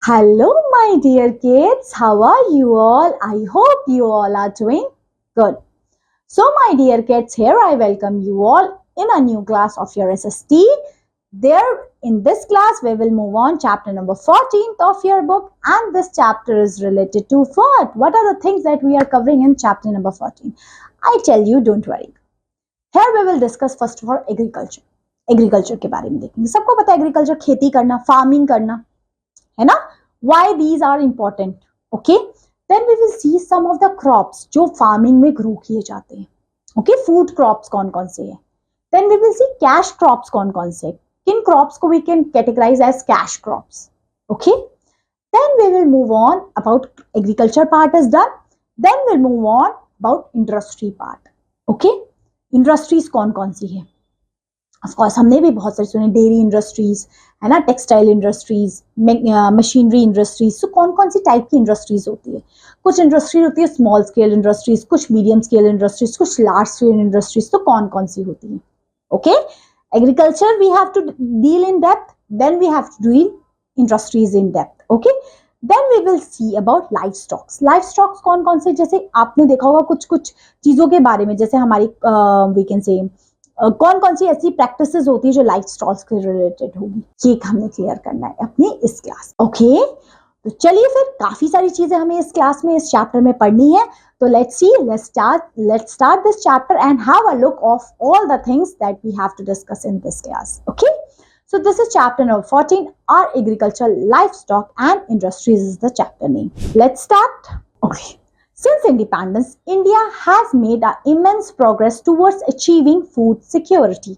Hello, my dear kids. How are you all? I hope you all are doing good. So, my dear kids, here I welcome you all in a new class of your SST. There, in this class, we will move on chapter number 14 of your book, and this chapter is related to what? What are the things that we are covering in chapter number 14? I tell you, don't worry. Here we will discuss first of all agriculture. Agriculture के बारे में देखेंगे. सबको पता है agriculture खेती करना, farming करना, है ना? Why these are important? Okay. Then we will see some of the crops जो फार्मिंग में ग्रो किए जाते हैं. Okay. फूड क्रॉप्स कौन कौन से हैं. Then we will see cash crops कौन कौन से. किन क्रॉप्स को we can categorize as cash crops. Okay. Then we will move on about agriculture part is done. Then we'll move on about industry part. Okay. Industries कौन कौन सी है. Of course हमने भी बहुत सारी सुने, डेयरी इंडस्ट्रीज है ना, टेक्सटाइल इंडस्ट्रीज, मशीनरी इंडस्ट्रीज. तो कौन कौन सी टाइप की इंडस्ट्रीज होती है. कुछ इंडस्ट्री होती है स्मॉल स्केल इंडस्ट्रीज, कुछ मीडियम स्केल इंडस्ट्रीज, कुछ लार्ज स्केल इंडस्ट्रीज. तो कौन कौन सी होती है. Okay. Agriculture we have to deal in depth, then we have to deal industries in depth. Okay. Then we will see about life stocks. Life stocks कौन कौन से, जैसे आपने देखा होगा कुछ कुछ चीजों के बारे में, जैसे हमारी वी कैन से कौन कौन सी ऐसी प्रैक्टिसेस होती है जो लाइफ स्टॉक्स के रिलेटेड होगी. ये हमने क्लियर करना है अपनी इस क्लास. ओके. तो चलिए फिर, काफी सारी चीजें हमें इस क्लास में, इस चैप्टर में पढ़नी है. तो let's start this chapter and have a look of all the things that we have to discuss in this class. Okay. So this is chapter number 14, our agriculture, livestock and industries is the chapter name. Let's start. Okay. Since independence, India has made immense progress towards achieving food security.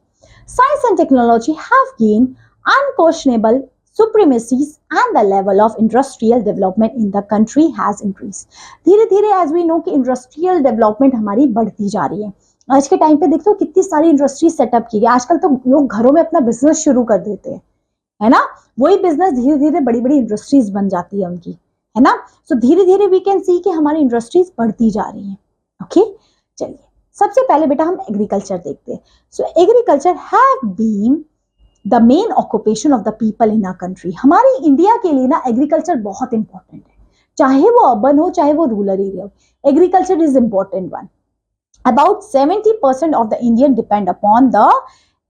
Science and technology have gained unquestionable supremacies and the level of industrial development in the country has increased. धीरे धीरे as we know कि industrial development हमारी बढ़ती जा रही है. आज के टाइम पे देखते हो कितनी सारी इंडस्ट्री सेटअप की गई. आजकल तो लोग घरों में अपना बिजनेस शुरू कर देते हैं, है ना. वही बिजनेस धीरे धीरे बड़ी बड़ी इंडस्ट्रीज बन जाती है उनकी, है ना. सो धीरे धीरे वी कैन सी कि हमारी इंडस्ट्रीज बढ़ती जा रही हैं. ओके. चलिए सबसे पहले बेटा हम एग्रीकल्चर देखते हैं. So agriculture have been the main occupation of the people in our country. हमारी इंडिया के लिए ना एग्रीकल्चर बहुत इंपॉर्टेंट है, चाहे वो अर्बन हो चाहे वो रूरल एरिया हो. Agriculture is important one. About 70% of the Indian depend upon the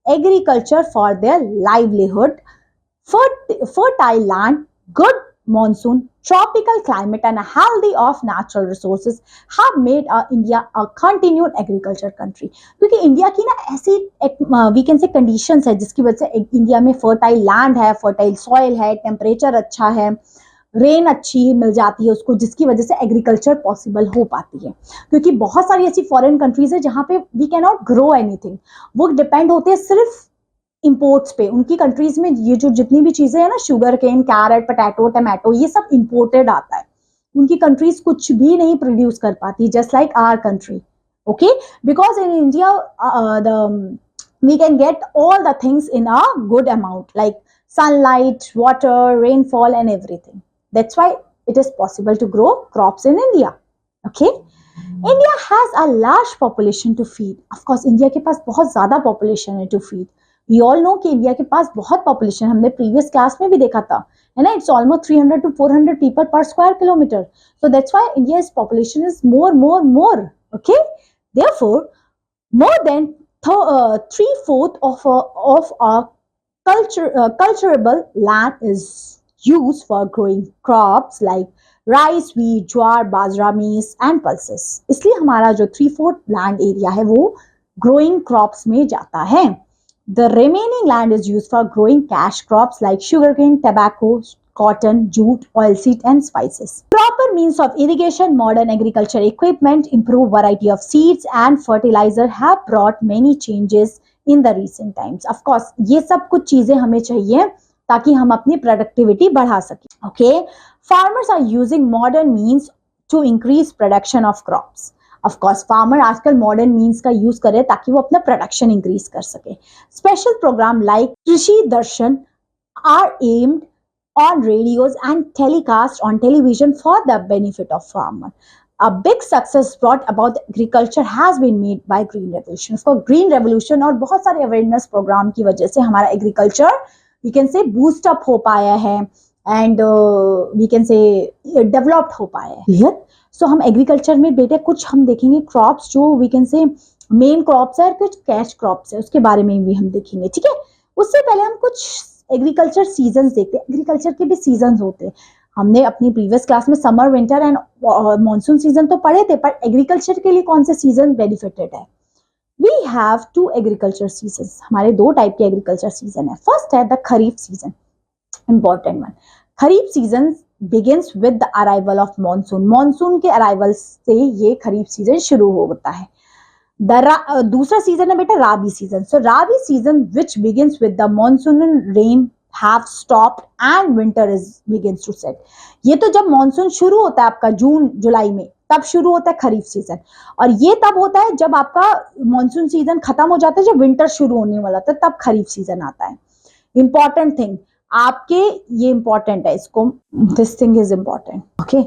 agriculture for their livelihood. Fertile land, good monsoon, tropical climate and a healthy of natural resources have made India a continued agriculture country. क्योंकि India की ना ऐसी we can say conditions है जिसकी वजह से India में fertile land है, fertile soil है, temperature अच्छा है, रेन अच्छी मिल जाती है उसको, जिसकी वजह से एग्रीकल्चर पॉसिबल हो पाती है. क्योंकि बहुत सारी ऐसी फॉरेन कंट्रीज है जहां पे we can not grow anything. वो डिपेंड होते हैं सिर्फ इंपोर्ट्स पे. उनकी कंट्रीज में ये जो जितनी भी चीजें हैं ना, sugar cane, carrot, potato, tomato, ये सब इंपोर्टेड आता है. उनकी कंट्रीज कुछ भी नहीं प्रोड्यूस कर पाती, just like our country. Okay. Because in India we can get all the things in a good amount like sunlight, water, rainfall and everything. That's why it is possible to grow crops in India. Okay. India has a large population to feed. Of course, India के पास बहुत ज़्यादा population है to feed. We all know कि India के पास बहुत population, हमने previous class में भी देखा था, है ना. It's almost 300 to 400 people per square kilometer. So that's why India's population is more. Okay. Therefore, more than 3/4 of our culturable land is used for growing crops like rice, wheat, jowar, bajra, maize and pulses. इसलिए हमारा जो 3/4 land area है वो growing crops में जाता है. The remaining land is used for growing cash crops like sugarcane, tobacco, cotton, jute, oilseed and spices. Proper means of irrigation, modern agriculture equipment, improved variety of seeds and fertilizer have brought many changes in the recent times. Of course, ये सब कुछ चीजें हमें चाहिए ताकि हम अपनी productivity बढ़ा सकें. Okay. Farmers are using modern means to increase production of crops. Of course farmer आजकल मॉडर्न मीन्स का यूज करे ताकि वो अपना प्रोडक्शन इंक्रीज कर सके. Special programme like Krishi Darshan are aimed on radios and telecast on television for the benefit of farmer. A big success brought about agriculture has been made by Green Revolution. उसको Green Revolution और बहुत सारे awareness program की वजह से हमारा agriculture we can say boost up हो पाया है. And we can say developed हो पाए हैं। क्लियर? सो हम एग्रीकल्चर में बेटे कुछ हम देखेंगे क्रॉप्स जो we can say main crops है और कुछ कैश क्रॉप्स है, उसके बारे में भी हम देखेंगे। ठीक है, उससे पहले हम कुछ एग्रीकल्चर सीजन्स देखते हैं। एग्रीकल्चर के भी सीजन्स होते हैं। हमने अपनी प्रीवियस क्लास में summer, winter and monsoon season तो पढ़े थे, पर एग्रीकल्चर के लिए कौन से सीजन बेनिफिटेड है? We have to agriculture season. हमारे दो टाइप के एग्रीकल्चर सीजन है। फर्स्ट है the kharif season, important one. Kharif season begins with the arrival of monsoon. Monsoon के अराइवल से ये खरीफ सीजन शुरू होता है। दूसरा सीजन है बेटा rabi season. So rabi season which begins with the monsoon rain have stopped and winter is begins to set। ये तो जब मॉनसून शुरू होता है आपका जून जुलाई में, तब शुरू होता है खरीफ सीजन, और ये तब होता है जब आपका मॉनसून सीजन खत्म हो जाता है, जब विंटर शुरू होने वाला था, तब खरीफ सीजन आता है। इंपॉर्टेंट थिंग आपके, ये इंपॉर्टेंट है, इसको this thing is important. Okay,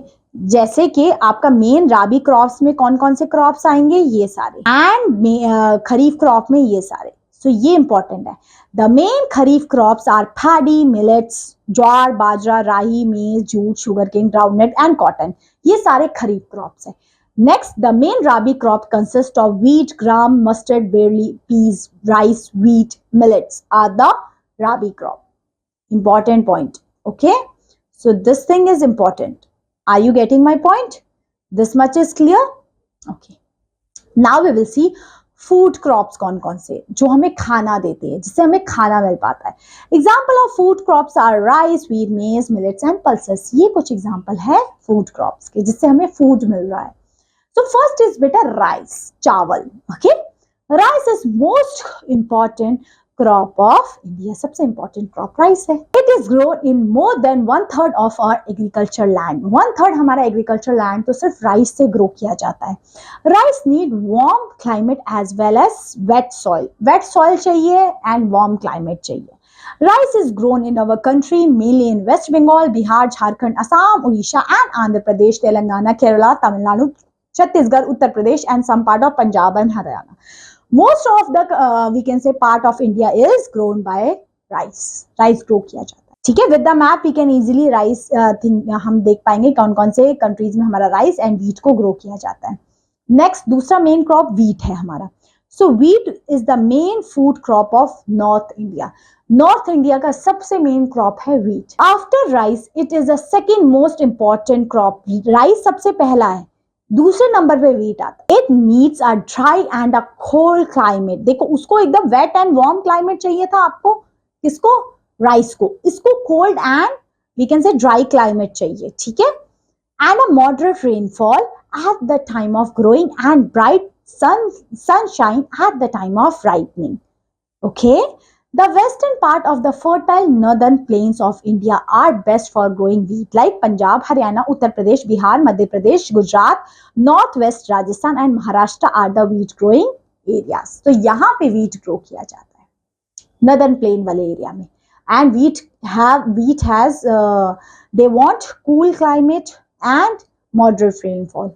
जैसे कि आपका मेन राबी क्रॉप्स में कौन कौन से क्रॉप्स आएंगे, ये सारे, एंड खरीफ क्रॉप में ये सारे। सो ये इंपॉर्टेंट है। The main kharif crops are paddy, millets, jowar, bajra, rye, maize, jute, sugar cane, groundnut and cotton. ये सारे खरीफ क्रॉप्स है। Next, the main rabi crop consist of wheat, gram, mustard, barley, peas, rice, wheat, millets are the rabi crop. Important point. Okay, so this thing is important. Are you getting my point? This much is clear? Okay, now we will see food crops कौन कौन से जो हमें खाना देते हैं, जिससे हमें खाना मिल पाता है। Example of food crops are rice, wheat, maize, millets and pulses। ये कुछ example है food crops के जिससे हमें food मिल रहा है। So first is बेटा rice, चावल। Okay, rice is most important crop of India। सबसे important crop rice है। It is grown in more than 1/3 of our agriculture land। 1/3 हमारा agriculture land तो सिर्फ rice से grow किया जाता है। Rice need warm climate as well as wet soil। wet soil चाहिए and warm climate चाहिए। Rice is grown in our country mainly in West Bengal, Bihar, Jharkhand, Assam, Odisha and Andhra Pradesh, Telangana, Kerala, Tamil Nadu, Chhattisgarh, Uttar Pradesh and some part of Punjab and Haryana। Most of the we can say part of India is grown by rice। rice grow किया जाता है। ठीक है, with the map we can easily rice हम देख पाएंगे कौन कौन से कंट्रीज में हमारा राइस एंड व्हीट को ग्रो किया जाता है। नेक्स्ट, दूसरा मेन क्रॉप व्हीट है हमारा। So wheat is the main food crop of North India. North India का सबसे मेन क्रॉप है wheat. After rice it is the second most important crop. Rice सबसे पहला है, दूसरे नंबर पे व्हीट आता है। It needs a dry and a cold climate. देखो, उसको एकदम वेट एंड वार्म क्लाइमेट चाहिए था आपको, किसको, राइस को। इसको cold and we can say dry climate चाहिए। ठीक है, and a moderate rainfall at the time of growing and bright sunshine at the time of ripening। Okay, the western part of the fertile northern plains of India are best for growing wheat like Punjab, Haryana, Uttar Pradesh, Bihar, Madhya Pradesh, Gujarat, Northwest Rajasthan and Maharashtra are the wheat growing areas। तो यहाँ पे wheat grow किया जाता है northern plain वाले area में। and wheat has they want cool climate and moderate rainfall।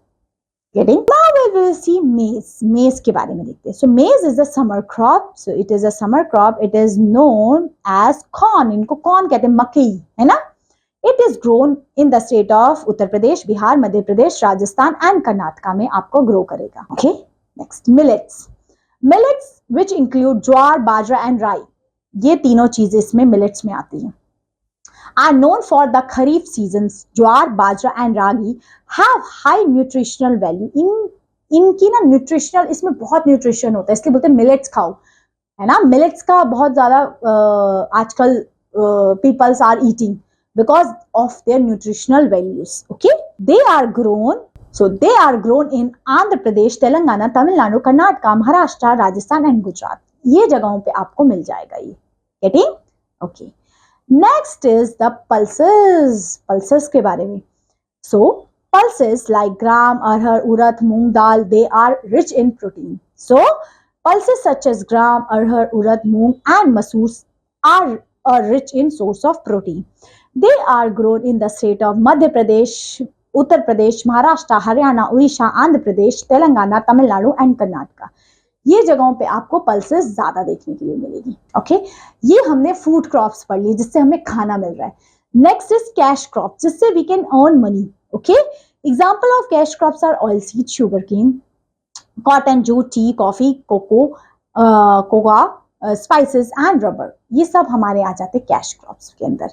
Getting? Now we will see maize। maize के बारे में देखते हैं। So maize is a summer crop। So it is a summer crop। It is known as corn। इनको corn कहते हैं, मकई है ना। It is grown in the state of Uttar Pradesh, Bihar, Madhya Pradesh, Rajasthan and Karnataka में आपको grow करेगा। Okay, next millets। millets which include jowar, bajra and राई, ये तीनों चीजें इसमें millets में आती हैं। are known for the kharif seasons। Jowar, bajra and ragi have high nutritional value। इनकी ना न्यूट्रिशनल, इसमें बहुत न्यूट्रिशन होता है, इसलिए बोलते हैं मिलेट्स खाओ, है ना। मिलेट्स का बहुत ज्यादा आजकल peoples are eating because of their nutritional values. Okay, they are grown in Andhra Pradesh, Telangana, Tamil Nadu, Karnataka, Maharashtra, Rajasthan and Gujarat. ये जगहों पे आपको मिल जाएगा ये। Getting? Okay, next is the pulses. Pulses के बारे में। सो pulses like gram, arhar, urad, moong dal, they are rich in protein। So pulses such as gram, arhar, urad, moong and masoor are rich in source of protein। They are grown in the state of Madhya Pradesh, Uttar Pradesh, Maharashtra, Haryana, Odisha, Andhra Pradesh, Telangana, Tamil Nadu and Karnataka। ये जगहों पे आपको pulses ज्यादा देखने के लिए मिलेगी। Okay, ये हमने फूड क्रॉप्स पढ़ ली जिससे हमें खाना मिल रहा है। नेक्स्ट इज कैश क्रॉप, जिससे we can earn money. Okay, example of cash crops are oil seed, sugar cane, cotton, jute, tea, coffee, cocoa, coca, spices and rubber. ये सब हमारे आ जाते हैं कैश क्रॉप्स के अंदर.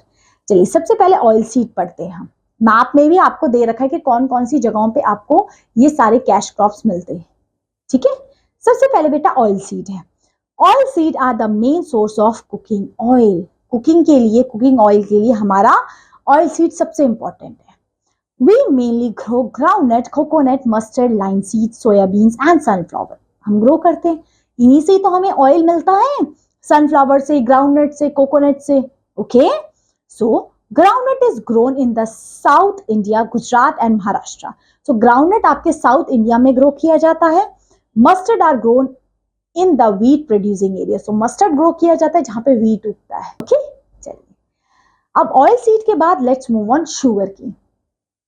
चलिए सबसे पहले ऑयल सीड पढ़ते हैं हम. मैप में भी आपको दे रखा है कि कौन कौन सी जगहों पे आपको ये सारे कैश क्रॉप्स मिलते हैं. ठीक है, सबसे पहले बेटा ऑयल सीड है. Oil seed are the main source of cooking oil. Cooking के लिए, कुकिंग ऑयल के लिए हमारा ऑयल सीड सबसे इंपॉर्टेंट है. We mainly grow groundnut, coconut, mustard, linseed, soyabeans and sunflower. हम ग्रो करते हैं, इन्हीं से ही तो हमें ऑयल मिलता है. सनफ्लावर से, ग्राउंडनट से, कोकोनट से. Okay, so groundnut is grown in the south India, Gujarat and Maharashtra. So groundnut आपके साउथ इंडिया में ग्रो किया जाता है. Mustard are grown in the wheat producing area. So mustard grow किया जाता है जहां पे व्हीट उगता है. ओके, चलिए अब ऑयल सीड के बाद let's move on sugar cane.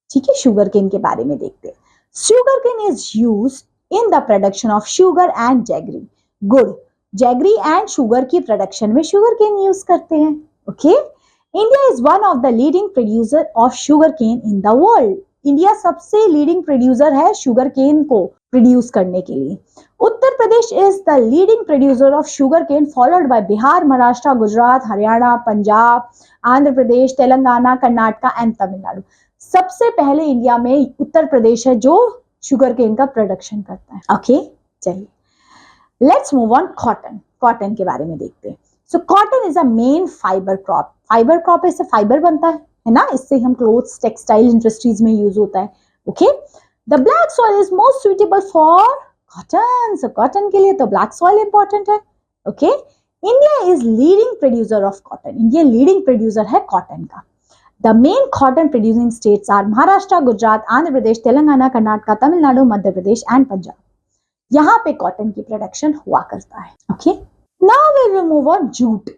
ठीक है, शुगर केन के बारे में देखते हैं. Sugar cane is used in the production of sugar and jaggery, गुड़. जैगरी एंड शुगर की प्रोडक्शन में शुगर केन यूज करते हैं. Okay, India is one of the leading producer of sugar cane in the world. India सबसे leading producer है sugar cane को produce करने के लिए. Uttar Pradesh is the leading producer of sugar cane, followed by Bihar, Maharashtra, Gujarat, Haryana, Punjab, Andhra Pradesh, Telangana, Karnataka and Tamil Nadu. सबसे पहले इंडिया में उत्तर प्रदेश है जो शुगर केन का प्रोडक्शन करता है. ओके, चलिए let's move on cotton. Cotton के बारे में देखते हैं. So cotton is a main fibre crop. Fibre crop, इससे फाइबर बनता है ना, इससे हम क्लोथ्स, टेक्सटाइल इंडस्ट्रीज में यूज होता है. Okay, the black soil is most suitable for cotton. So cotton के लिए तो ब्लैक सॉइल इंपॉर्टेंट है. Okay, India is leading producer of cotton. India leading producer है कॉटन का. The main cotton producing states are Maharashtra, Gujarat, Andhra Pradesh, Telangana, Karnataka, Tamil Nadu, Madhya Pradesh and Punjab. यहाँ पे cotton की production हुआ करता है. Okay, now we will move on jute.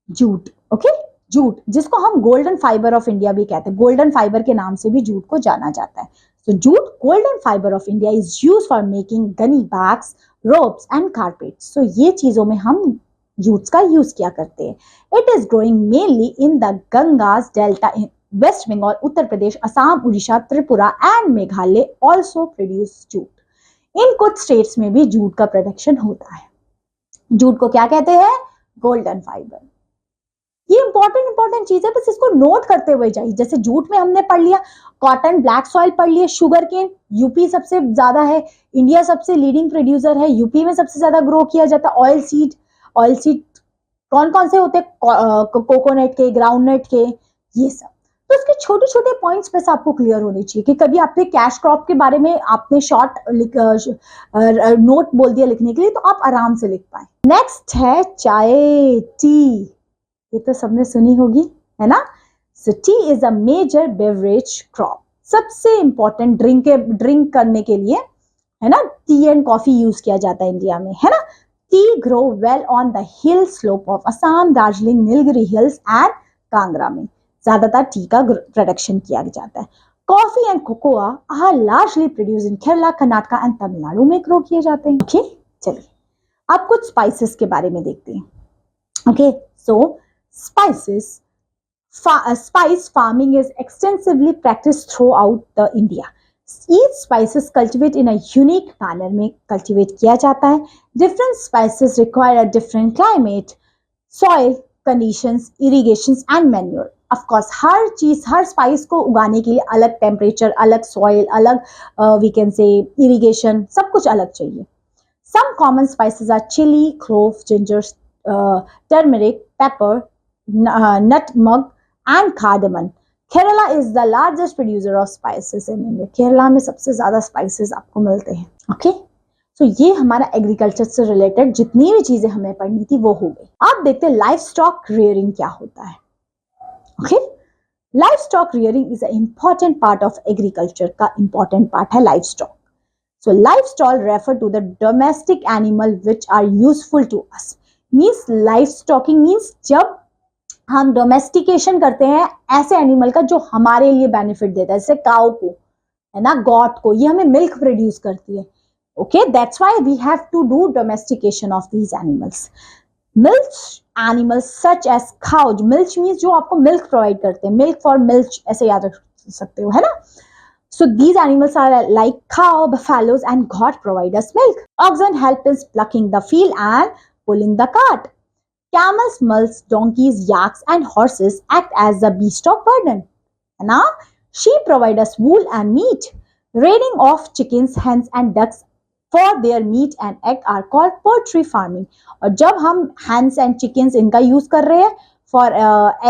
Jute, okay, jute जिसको हम golden fibre of India भी कहते हैं. गोल्डन फाइबर के नाम से भी जूट को जाना जाता है. तो jute golden fibre of India is use for making gunny bags, ropes and carpets. So ये चीजों में हम जूट्स का यूज किया करते हैं. It is growing mainly in the Ganges delta in West Bengal, Uttar Pradesh, Assam, Orissa, Tripura and Meghalaya also produce jute. इन कुछ स्टेट्स में भी जूट का प्रोडक्शन होता है. जूट को क्या कहते हैं? Golden fibre. ये इंपॉर्टेंट चीज है, बस इसको नोट करते हुए जाइए. जैसे जूट में हमने पढ़ लिया, कॉटन, ब्लैक सॉइल पढ़ लिया, शुगर केन यूपी सबसे ज्यादा है, इंडिया सबसे लीडिंग प्रोड्यूसर है, यूपी में सबसे ज्यादा ग्रो किया जाता है. ऑयल सीड, ऑयल सीड कौन कौन से होते हैं? कोकोनट के, ग्राउंडनट के, ये सब. तो इसके छोटे छोटे पॉइंट्स बस आपको क्लियर होने चाहिए कि कभी आपने कैश क्रॉप के बारे में आपने शॉर्ट नोट बोल दिया लिखने के लिए तो आप आराम से लिख पाए. नेक्स्ट है चाय, टी. ये तो सबने सुनी होगी, है ना. So tea is a major beverage crop. सबसे इंपॉर्टेंट ड्रिंक करने के लिए, है ना, टी एंड कॉफी यूज किया जाता है इंडिया में, है ना. Tea grow well on the hill slope of Assam, Darjeeling, Nilgiri hills and Kangra में ज्यादातर टी का प्रोडक्शन किया जाता है. Coffee and cocoa are largely produce in Kerala, Karnataka and Tamil Nadu में ग्रो किए जाते हैं. ओके, चलिए अब कुछ स्पाइसेस के बारे में देखते हैं. Okay, so spices, spice farming is extensively practiced throughout the India. Each spices cultivate in a unique manner में cultivate किया जाता है. Different spices require a different climate, soil conditions, irrigations and manure. Of course, हर चीज, हर spice को उगाने के लिए अलग टेम्परेचर, अलग सॉइल, अलग we can say irrigation, सब कुछ अलग चाहिए. Some common spices are chili, clove, ginger, turmeric, pepper, nutmeg and cardamom. Kerala is the largest producer of spices in India. Kerala में सबसे ज्यादा स्पाइसेस आपको मिलते हैं. ओके, सो ये हमारा एग्रीकल्चर से रिलेटेड जितनी भी चीजें हमें पढ़नी थी वो हो गई. आप देखते हैं लाइफ स्टॉक रियरिंग क्या होता है. Okay, life stock rearing is a important part of agriculture का इंपॉर्टेंट पार्ट है life stock. So life stock refer to the domestic animal which are useful to us. Means life stocking means जब हम domestication करते हैं ऐसे animal का जो हमारे लिए बेनिफिट देता है, जैसे काऊ को, है ना, गॉट को, ये हमें मिल्क प्रोड्यूस करती है. Okay, that's why we have to do domestication of these animals. Milk animals such as cow, milch means जो आपको मिल्क प्रोवाइड करते हैं, मिल्क फॉर मिल्च ऐसे याद रख सकते हो, है ना. So these animals are like cow, buffaloes, and goat provide us milk. Oxen help in plucking the field and pulling the cart. Camels, mules, donkeys, yaks, and horses act as the beast of burden. Now, sheep provide us wool and meat. Raiding of chickens, hens, and ducks for their meat and egg are called poultry farming. और जब हम hens and chickens इनका use कर रहे हैं for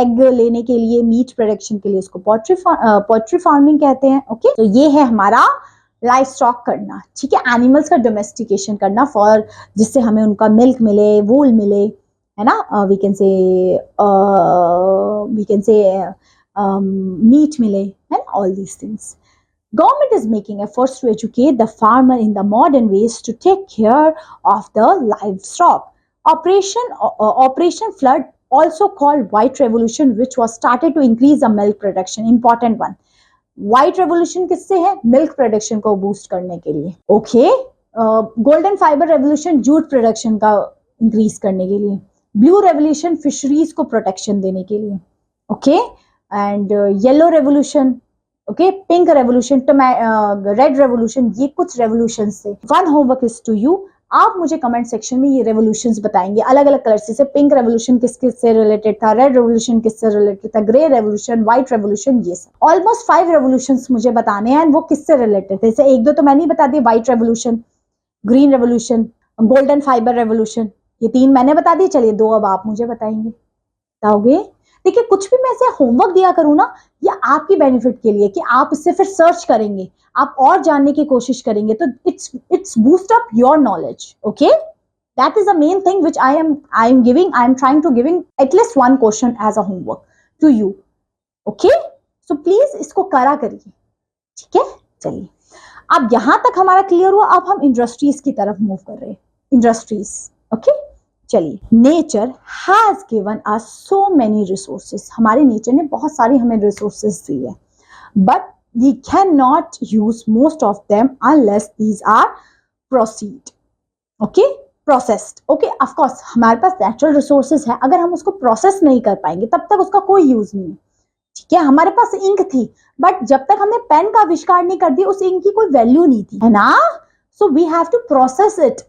egg लेने के लिए, मीट प्रोडक्शन के लिए, उसको पोल्ट्री फार्मिंग कहते हैं. ओके, तो ये है हमारा लाइफ स्टॉक करना. ठीक है, एनिमल्स का डोमेस्टिकेशन करना फॉर जिससे हमें उनका मिल्क मिले, वूल मिले, है ना. वी कैन से मीट मिले, है ना. All these things. Government is making efforts to educate the farmer in the modern ways to take care of the livestock. Operation Flood, also called White Revolution, which was started to increase the milk production. Important one. White Revolution किससे है? Milk production को boost करने के लिए. Okay. Golden Fiber Revolution, jute production का increase करने के लिए. Blue Revolution, fisheries को protection देने के लिए. Okay. And Yellow Revolution, okay, pink revolution, red revolution, ये कुछ रेवोल्यूशन थे. One homework is to you, आप मुझे कमेंट सेक्शन में ये रेवोल्यूशंस बताएंगे अलग अलग कलर से. पिंक रेवोल्यूशन किससे रिलेटेड था, रेड रेवोल्यूशन किससे रिलेटेड था, ग्रे रेवोल्यूशन, व्हाइट रेवोल्यूशन, ये सब ऑलमोस्ट 5 रेवोल्यूशंस मुझे बताने हैं. वो किससे रिलेटेड थे? जैसे एक दो तो मैंने ही बता दिए, white revolution, green revolution, golden fibre revolution, ये 3 मैंने बता दिए. चलिए 2 अब आप मुझे बताएंगे, बताओगे. देखिए, कुछ भी मैं ऐसे होमवर्क दिया करूँ ना, ये आपकी बेनिफिट के लिए कि आप इससे फिर सर्च करेंगे, आप और जानने की कोशिश करेंगे, तो it's boost up your knowledge. Okay, that is the main thing which I am trying to giving at least 1 question as a homework to you. Okay, so please इसको करा करिए. ठीक है, चलिए अब यहां तक हमारा क्लियर हुआ. अब हम इंडस्ट्रीज की तरफ मूव कर रहे हैं. इंडस्ट्रीज. ओके, चलिए. Nature has given us so many resources, हमारे नेचर ने बहुत सारी हमें रिसोर्सेज दी है, but we can not use most of them unless these are proceed. Okay, processed. Okay, of course हमारे पास नेचुरल रिसोर्सेज है, अगर हम उसको प्रोसेस नहीं कर पाएंगे तब तक उसका कोई यूज नहीं है. ठीक है, हमारे पास इंक थी, बट जब तक हमने पेन का आविष्कार नहीं कर दिया उस इंक की कोई वैल्यू नहीं थी, है ना. So we have to process it,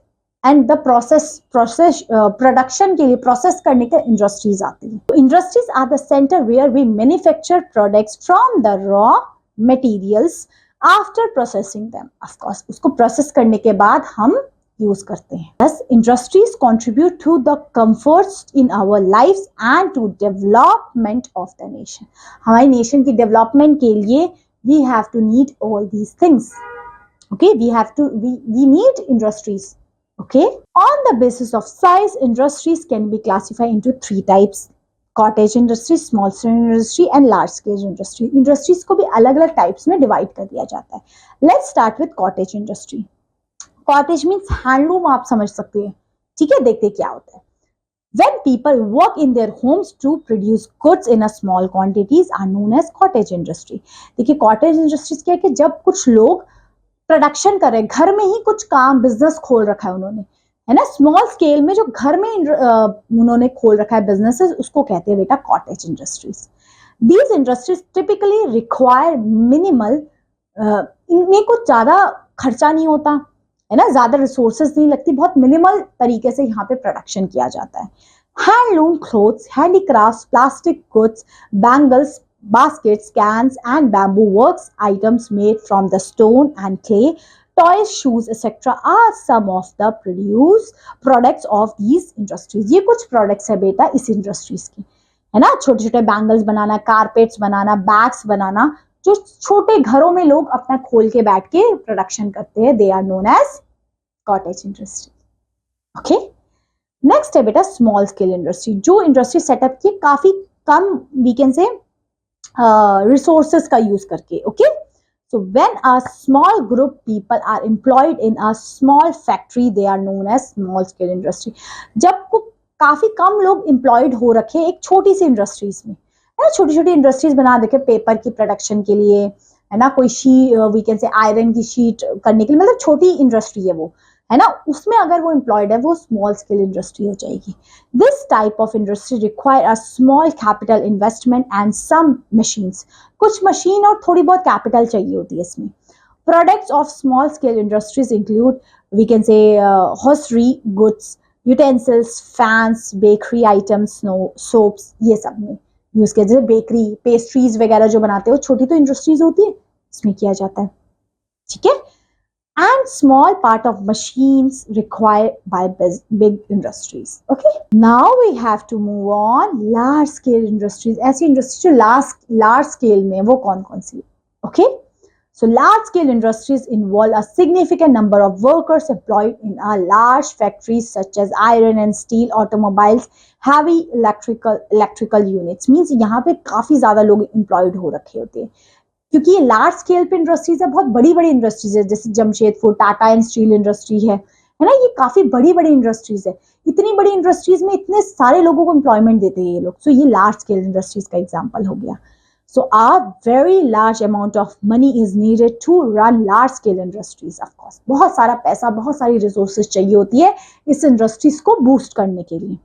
and the production के लिए प्रोसेस करने के इंडस्ट्रीज आती है. तो industries are the centre where we manufacture products from the raw materials after processing them. Of course उसको प्रोसेस करने के बाद हम यूज करते हैं. Thus, industries contribute to the comforts in our lives and to development of the nation. हमारी nation की development के लिए we have to need all these things. Okay, we need industries. Okay, on the basis of size, industries can be classified into 3 types: cottage industry, small scale industry, and large scale industry. Industries को भी अलग अलग types में divide कर दिया जाता है. Let's start with cottage industry. Cottage means handloom, आप समझ सकते हैं. ठीक है, देखते क्या होता है. When people work in their homes to produce goods in a small quantities are known as cottage industry. देखिए cottage industries क्या है कि जब कुछ लोग प्रोडक्शन कर रहे हैं, घर में ही कुछ काम बिजनेस खोल रखा है उन्होंने, है ना. स्मॉल स्केल में जो घर में उन्होंने खोल रखा है बिजनेसेस, उसको कहते हैं बेटा cottage industries. These industries typically require minimal, इनमें कुछ ज्यादा खर्चा नहीं होता, है ना, ज्यादा रिसोर्सेज नहीं लगती, बहुत मिनिमल तरीके से यहाँ पे प्रोडक्शन किया जाता है. Handloom clothes, handicrafts, plastic goods, bangles, baskets, cans, and bamboo works items made from the stone and clay, toys, shoes, etc. are some of the products of these industries. ये कुछ products है बेटा इस industries की, है ना. छोटे छोटे बैंगल्स बनाना, कारपेट्स बनाना, बैग्स बनाना, जो छोटे घरों में लोग अपना खोल के बैठ के प्रोडक्शन करते हैं, they are known as cottage industry. Okay, next है बेटा small scale industry, जो इंडस्ट्री सेटअप की काफी कम we can say resources का यूज करके. Okay, so when a small group people are employed in a small factory they are known as small scale industry. जब काफी कम लोग एम्प्लॉयड हो रखे एक छोटी सी इंडस्ट्रीज में, है ना, छोटी छोटी इंडस्ट्रीज बना देखे पेपर की प्रोडक्शन के लिए, है ना, कोई शी वी कैन से आयरन की शीट करने के लिए, मतलब छोटी इंडस्ट्री है वो, है ना, उसमें अगर वो एम्प्लॉयड है वो स्मॉल स्केल इंडस्ट्री हो जाएगी. This type of industry require a small capital investment and some machines. कुछ मशीन और थोड़ी बहुत कैपिटल चाहिए होती है इसमें. Products of small scale industries include, we can say, hosiery goods, utensils, fans, bakery items, soaps. ये सब में यूज किया. जैसे बेकरी, पेस्ट्रीज वगैरह जो बनाते हो, छोटी तो इंडस्ट्रीज होती है, इसमें किया जाता है. ठीक है. And small part of machines required by big industries. Okay. Now we have to move on large scale industries. ऐसी इंडस्ट्री जो large scale में वो कौन कौन सी. Okay. So large scale industries involve a significant number of workers employed in a large factories such as iron and steel, automobiles, heavy electrical units. Means यहाँ पे काफी ज्यादा लोग employed हो रखे होते हैं, क्योंकि ये लार्ज स्केल पे इंडस्ट्रीज है, बहुत बड़ी बड़ी इंडस्ट्रीज है. जैसे Jamshedpur Tata and steel industry है ना, ये काफी बड़ी बड़ी इंडस्ट्रीज है. इतनी बड़ी इंडस्ट्रीज में इतने सारे लोगों को एम्प्लॉयमेंट देते हैं ये लोग. सो ये लार्ज स्केल इंडस्ट्रीज का एग्जांपल हो गया. So a very large amount of money is needed to run large scale industries. Of course बहुत सारा पैसा, बहुत सारी रिसोर्सेज चाहिए होती है इस इंडस्ट्रीज को बूस्ट करने के लिए.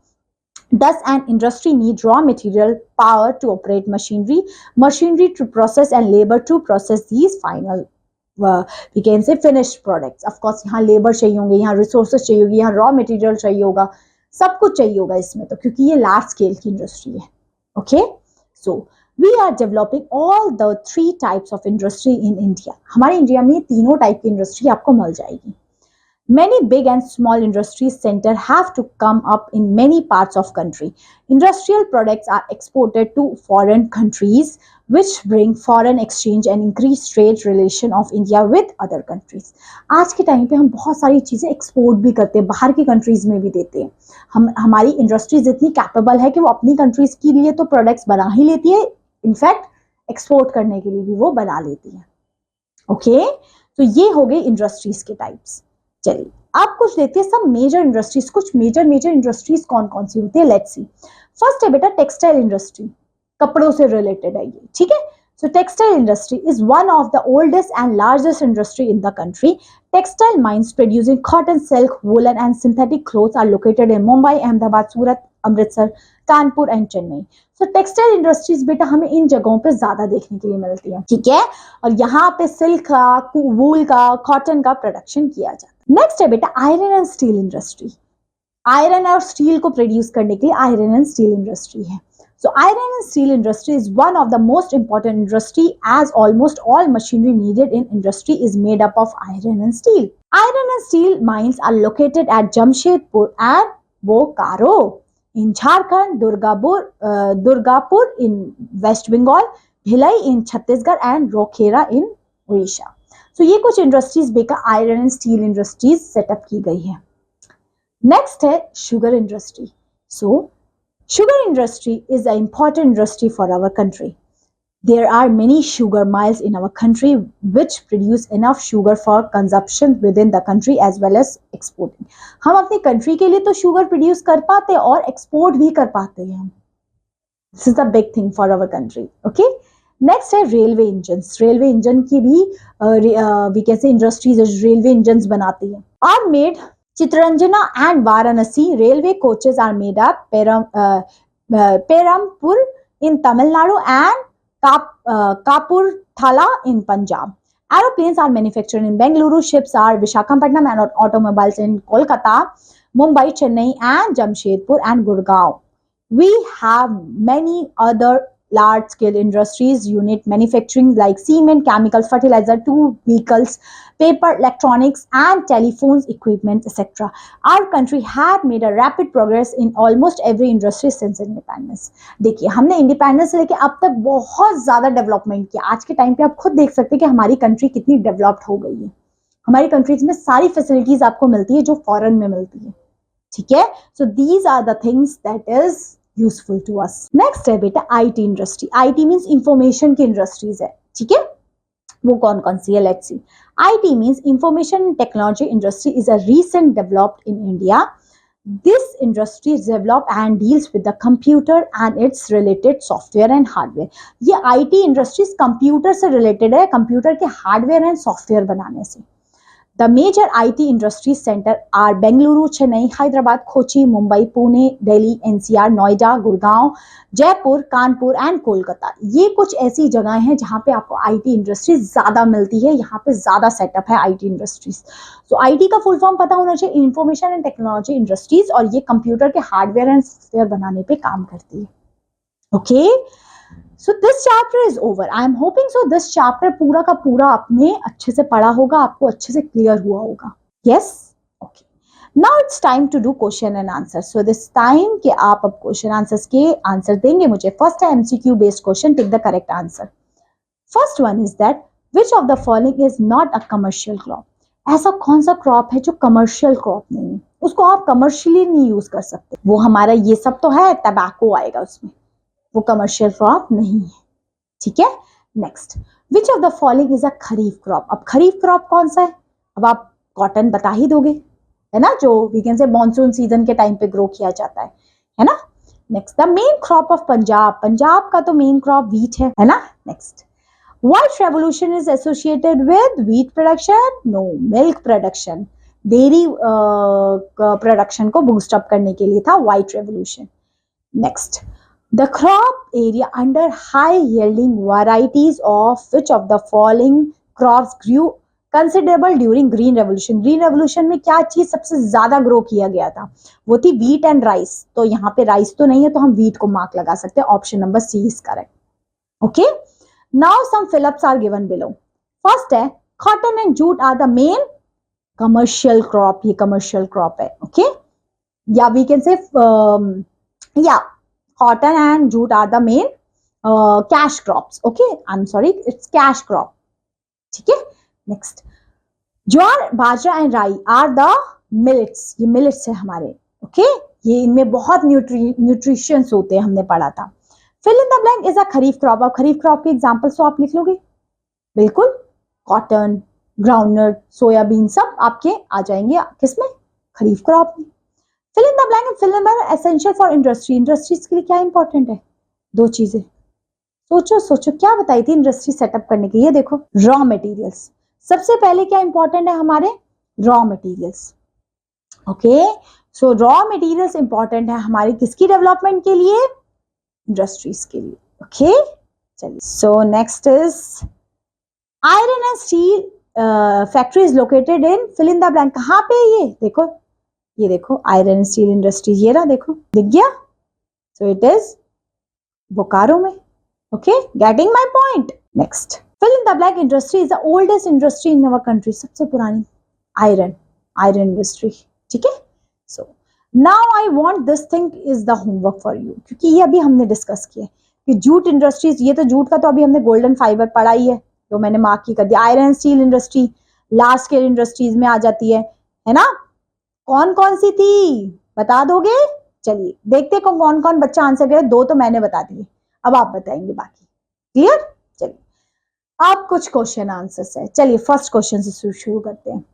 Does an industry need raw material, power to operate machinery to process, and labor to process these final, we can say, finished products? Of course, यहाँ labor चाहिए होंगे, यहाँ resources चाहिए होगी, यहाँ raw material चाहिए होगा, सब कुछ चाहिए होगा इसमें तो, क्योंकि ये large scale की industry है. Okay, so we are developing all the 3 types of industry in India. हमारे इंडिया में तीनों टाइप की इंडस्ट्री आपको मिल जाएगी. Many big and small industries center have to come up in many parts of country. Industrial products are exported to foreign countries, which bring foreign exchange and increase trade relation of India with other countries. आज के time पे हम बहुत सारी चीजें export भी करते हैं, बाहर की कंट्रीज में भी देते हैं. हमारी इंडस्ट्रीज इतनी कैपेबल है कि वो अपनी कंट्रीज के लिए तो प्रोडक्ट्स बना ही लेती है, इनफैक्ट एक्सपोर्ट करने के लिए भी वो बना लेती है. ओके, तो ये हो गए इंडस्ट्रीज के टाइप्स. चलिए आप कुछ देखते हैं सब मेजर इंडस्ट्रीज. कुछ मेजर इंडस्ट्रीज कौन कौन सी होती है, लेट्स सी. फर्स्ट है बेटा टेक्सटाइल इंडस्ट्री, कपड़ों से रिलेटेड है ये. ठीक है. So textile industry is one of the oldest and largest industry in the country. Textile mills producing cotton, silk, woollen and synthetic cloths are located in Mumbai, Ahmedabad, Surat, Amritsar, Kanpur and Chennai. So textile industries बेटा हमें इन जगहों पे ज्यादा देखने के लिए मिलती है. ठीक है. और यहाँ पे सिल्क का, वूल का, कॉटन का प्रोडक्शन किया जाता है. नेक्स्ट है बेटा iron and steel industry. Iron और स्टील को प्रोड्यूस करने के लिए आयरन एंड स्टील इंडस्ट्री है. So iron and steel industry is one of the most important industry as almost all machinery needed in industry is made up of iron and steel. Iron and steel mines are located at Jamshedpur and Bokaro in Jharkhand, Durgapur in West Bengal, Bhilai in Chhattisgarh and Rokhera in Odisha. So ये कुछ industries बेका iron and steel industries set up की गई है. Next है sugar industry. So sugar industry is a important industry for our country. There are many sugar mills in our country which produce enough sugar for consumption within the country as well as exporting. हम अपनी country के लिए तो sugar produce कर पाते हैं और export भी कर पाते हैं हम. This is a big thing for our country. Okay. Next है रेलवे इंजन्स. रेलवे इंजन की भी we can say industries railway engines बनाती है. Are made Chittaranjan and Varanasi railway coaches are made up Perambur in Tamil Nadu and Kapurthala in Punjab. Aeroplanes are manufactured in Bengaluru, ships are Visakhapatnam, and automobiles in Kolkata, Mumbai, Chennai, and Jamshedpur and Gurgaon. We have many other large-scale industries, unit manufacturing like cement, chemical, fertilizer, tool, vehicles, paper, electronics, and telephones, equipment, etc. Our country had made a rapid progress in almost every industry since independence. देखिए हमने independence से लेके अब तक बहुत ज्यादा development किया. आज के टाइम पे आप खुद देख सकते हैं कि हमारी कंट्री कितनी डेवलप्ड हो गई है. हमारी कंट्रीज में सारी फैसिलिटीज आपको मिलती है जो फॉरेन में मिलती है. ठीक है. So these are the things that is useful to us. Next है बेटा IT industry. IT means information की इंडस्ट्रीज है. ठीक है. वो कौन कौन सी है, let's see. IT means information technology industry is a recent developed in India. This industry is developed and deals with the computer and its related software and hardware. ये IT इंडस्ट्रीज कंप्यूटर से related है, computer के hardware and software बनाने से. The major IT industry center are Bengaluru, Chennai, Hyderabad, Kochi, Mumbai, Pune, Delhi, NCR, Noida, Gurgaon, Jaipur, Kanpur and Kolkata. ये कुछ ऐसी जगह हैं जहां पे आपको आईटी इंडस्ट्री ज्यादा मिलती है, यहाँ पे ज्यादा सेटअप है आईटी इंडस्ट्रीज। तो आईटी का फुल फॉर्म पता होना चाहिए, इंफॉर्मेशन एंड टेक्नोलॉजी इंडस्ट्रीज, और ये कंप्यूटर के हार्डवेयर एंड सॉफ्टवेयर बनाने पे काम करती है। Okay, so this chapter is over. I am hoping so this chapter पूरा का पूरा आपने अच्छे से पढ़ा होगा, आपको अच्छे से क्लियर हुआ होगा। Yes, okay, now it's time to do question and answer. So this time कि आप अब क्वेश्चन आंसर्स के आंसर देंगे मुझे। फर्स्ट है MCQ based question, take the correct answer. First one is that which of the following is not a commercial crop. ऐसा कौन सा क्रॉप है जो कमर्शियल क्रॉप नहीं है, उसको आप कमर्शियली नहीं यूज कर सकते। वो हमारा ये सब तो है, टबैको आएगा उसमें, वो कमर्शियल क्रॉप नहीं है, ठीक है। Next, which of the following is a kharif crop. अब खरीफ क्रॉप कौन सा है, अब आप कॉटन बता ही दोगे, है ना, जो we can say monsoon season के टाइम पे ग्रो किया जाता है ना। Next, the main crop of Punjab. Punjab का तो मेन क्रॉप व्हीट है ना। Next, white revolution is associated with wheat production, no, milk production, dairy production को बूस्टअप करने के लिए था white revolution. Next, the crop area under high yielding varieties of which of the following crops grew considerable during green revolution। green revolution में क्या चीज सबसे ज्यादा ग्रो किया गया था, वो थी wheat and rice। तो यहाँ पे राइस तो नहीं है, तो हम wheat को मार्क लगा सकते हैं। Option number C is correct. Okay, now some fill ups are given below. First है cotton and jute are the main commercial crop, ये कमर्शियल क्रॉप है। ओके, या वी कैन से या cotton and jute are the main cash crops. Okay, I'm sorry, it's cash crop. ठीक है। Next, jowar, bajra and rai are the millets, ये millets है हमारे। Okay, ये इनमें बहुत न्यूट्रिशंस होते हैं, हमने पढ़ा था। Fill in the blank is a kharif crop. अब खरीफ क्रॉप के एग्जांपल्स तो आप लिख लोगे, बिल्कुल, कॉटन, ग्राउंडनट, सोयाबीन सब आपके आ जाएंगे किसमें, खरीफ क्रॉप में। Fill in the blank and fill in the essential for industry. Industries के लिए क्या इंपॉर्टेंट है, दो चीजें, सोचो सोचो क्या बताई थी इंडस्ट्री सेटअप करने के लिए। देखो, रॉ मटेरियल्स, सबसे पहले क्या इंपॉर्टेंट है हमारे, रॉ मटेरियल्स। ओके, सो रॉ मटेरियल्स इंपॉर्टेंट है हमारे किसकी डेवलपमेंट के लिए, इंडस्ट्रीज के लिए। ओके, चलिए, so next is iron and steel factory is located in fill in the blank. कहाँ पे ये देखो, ये देखो आयरन स्टील इंडस्ट्री, ये रहा, देखो दिख गया। सो इट इज बोकारो में। Okay, getting my point. Next, fill in the blank industry is the oldest industry in our country. सबसे पुरानी आयरन इंडस्ट्री, ठीक है। So now I want this thing is the homework for you, क्योंकि ये अभी हमने discuss किया कि जूट इंडस्ट्रीज, ये तो जूट का तो अभी हमने गोल्डन फाइबर पढ़ा ही है, तो मैंने मार्क ही कर दिया। Iron steel industry large scale industries में आ जाती है ना। कौन कौन सी थी बता दोगे, चलिए देखते कौन कौन बच्चा आंसर करे। दो तो मैंने बता दिए, अब आप बताएंगे बाकी। क्लियर, चलिए अब कुछ क्वेश्चन आंसर्स है। चलिए फर्स्ट क्वेश्चन से शुरू करते हैं।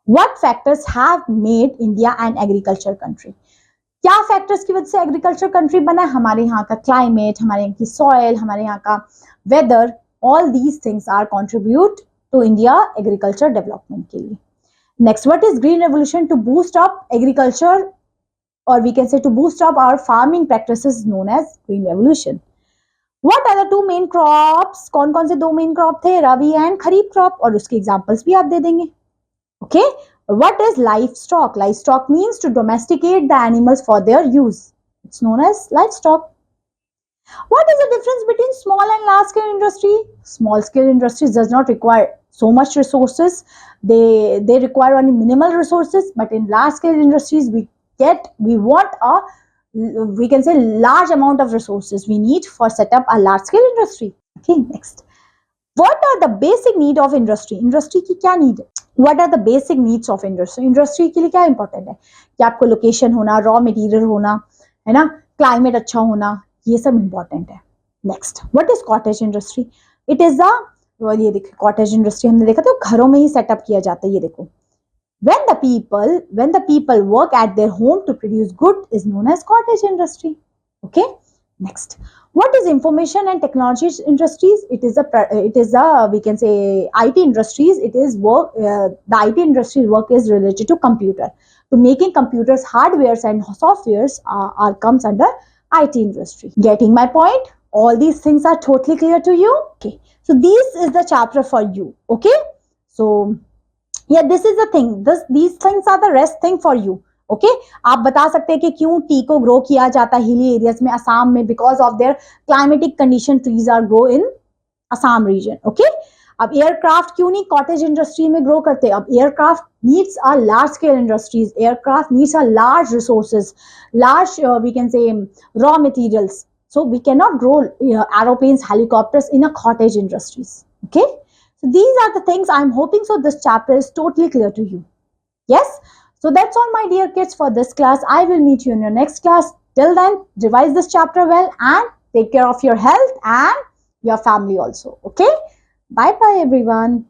What factors have made India an agriculture country. क्या फैक्टर्स की वजह से एग्रीकल्चर कंट्री बना है, हमारे यहाँ का क्लाइमेट, हमारे यहाँ की सॉइल, हमारे यहाँ का weather, all these things are contribute to India agriculture development के लिए। Next, what is green revolution? To boost up agriculture, or we can say to boost up our farming practices, known as green revolution. What are the two main crops? कौन कौन से दो main crop थे, रबी and kharif crop, और उसके examples भी आप दे देंगे। Okay, what is livestock? Livestock means to domesticate the animals for their use. It's known as livestock. What is the difference between small and large scale industry? Small scale industries does not require so much resources. They require only minimal resources, but in large scale industries we want a, we can say, large amount of resources we need for set up a large scale industry. Okay, next, what are the basic need of industry? Industry की क्या need है? What are the basic needs of industry? Industry के लिए क्या important है कि आपको location होना, रॉ मटेरियल होना, है ना, क्लाइमेट अच्छा होना, ये सब इंपॉर्टेंट है। Next, what is cottage industry? It is the, ये देखिए कॉटेज इंडस्ट्री हमने देखा था, घरों में ही सेटअप किया जाता है। ये देखो, when the people work at their home to produce good is known as cottage industry. Okay, Next, what is information and technology industries? It is a we can say IT industries. It is work. The IT industry work is related to computer. To making computers, hardwares and softwares are comes under IT industry. Getting my point? All these things are totally clear to you. Okay. So this is the chapter for you. Okay. So yeah, this is the thing. These things are the rest thing for you. Okay आप बता सकते हैं कि क्यों T को grow किया जाता है हिली एरियाज में असम में because of their climatic condition trees are grow in Assam region okay अब एयरक्राफ्ट क्यों नहीं कॉटेज इंडस्ट्री में ग्रो करते अब aircraft needs a large scale industries aircraft needs a large resources large we can say raw materials so we cannot grow aeroplanes helicopters in a cottage industries okay so these are the things I'm hoping so this chapter is totally clear to you yes so that's all my dear kids for this class I will meet you in your next class till then revise this chapter well and take care of your health and your family also okay bye bye everyone